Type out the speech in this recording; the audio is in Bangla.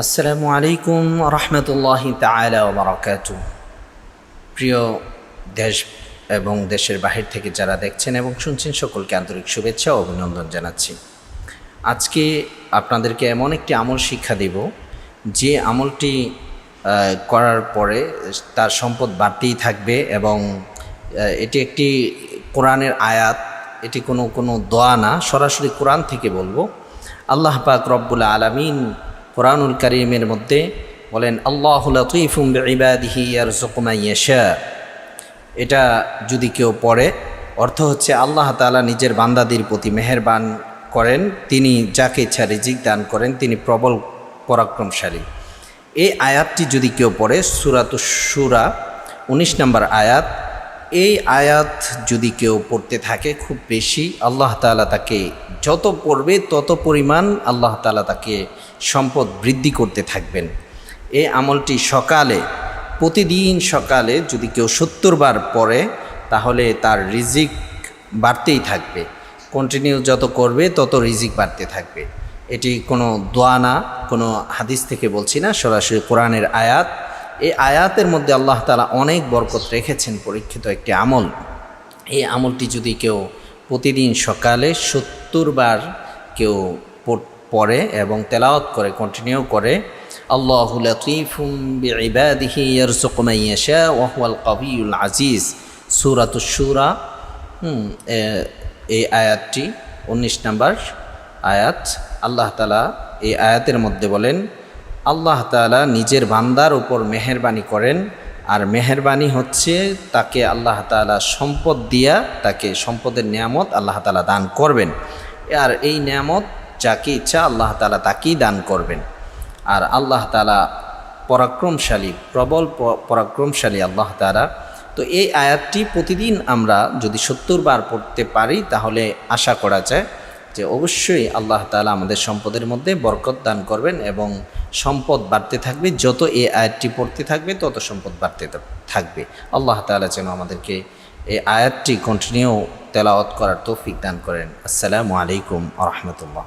আসসালামু আলাইকুম রহমতুল্লাহি তাআলা ওয়া বারাকাতুহু। প্রিয় দেশ এবং দেশের বাহির থেকে যারা দেখছেন এবং শুনছেন সকলকে আন্তরিক শুভেচ্ছা ও অভিনন্দন জানাচ্ছি। আজকে আপনাদেরকে এমন একটি আমল শিক্ষা দেব যে আমলটি করার পরে তার সম্পদ বাড়তেই থাকবে এবং এটি একটি কোরআনের আয়াত, এটি কোনো দোয়া না, সরাসরি কোরআন থেকে বলবো। আল্লাহ পাক রব্বুল আলামিন কোরআনুল কারীমের মধ্যে বলেন, আল্লাহু লাতীফুম বিইবাদিহি ইয়ারযুকু মান ইয়াশা। এটা যদি কেউ পড়ে, অর্থ হচ্ছে আল্লাহ তাআলা নিজের বান্দাদের প্রতি মেহেরবান করেন, তিনি যাকে ইচ্ছা রিজিক দান করেন, তিনি প্রবল পরাক্রমশালী। এই আয়াতটি যদি কেউ পড়ে, সূরাতুশ শূরা 19 নম্বর আয়াত, এই আয়াত যদি কেউ পড়তে থাকে খুব বেশি, আল্লাহ তাআলা তাকে যত পড়বে তত পরিমাণ আল্লাহ তাআলা তাকে সম্পদ বৃদ্ধি করতে থাকবেন। এই আমলটি প্রতিদিন সকালে যদি কেউ 70 বার পড়ে তাহলে তার রিজিক বাড়তেই থাকবে। কন্টিনিউ যত করবে তত রিজিক বাড়তে থাকবে। এটি কোনো দোয়া না, কোনো হাদিস থেকে বলছি না, সরাসরি কোরআনের আয়াত। এই আয়াতের মধ্যে আল্লাহ তাআলা অনেক বরকত রেখেছেন, পরীক্ষিত একটি আমল। এই আমলটি যদি কেউ প্রতিদিন সকালে 70 বার কেউ পড়ে এবং তেলাওয়াত করে, কন্টিনিউ করে, আল্লাহু লাতীফুম বিইবাদিহি ইয়ারযুকু মান ইয়াশা ওয়া হুয়াল কাবিয়্যুল আজিজ, সূরাতুশ শূরা, এই আয়াতটি 19 নম্বর আয়াত। আল্লাহ তাআলা এই আয়াতের মধ্যে বলেন, আল্লাহ তাআলা নিজের বান্দার উপর মেহেরবানি করেন, আর মেহেরবানি হচ্ছে তাকে আল্লাহ তাআলা সম্পদ দিয়া, তাকে সম্পদের নিয়ামত আল্লাহ তাআলা দান করবেন। আর এই নিয়ামত যাকে ইচ্ছা আল্লাহ তাআলা তাকেই দান করবেন। আর আল্লাহ তাআলা পরাক্রমশালী, প্রবল পরাক্রমশালী আল্লাহ তাআলা। তো এই আয়াতটি প্রতিদিন আমরা যদি 70 বার পড়তে পারি তাহলে আশা করা যায় যে অবশ্যই আল্লাহ তাআলা আমাদের সম্পদের মধ্যে বরকত দান করবেন এবং সম্পদ বাড়তে থাকবে। যত এই আয়াতটি পড়তে থাকবে তত সম্পদ বাড়তে থাকবে। আল্লাহ তাআলা যেন আমাদেরকে এই আয়াতটি কন্টিনিউ তেলাওয়াত করার তৌফিক দান করেন। আসসালামু আলাইকুম ওয়া রাহমাতুল্লাহ।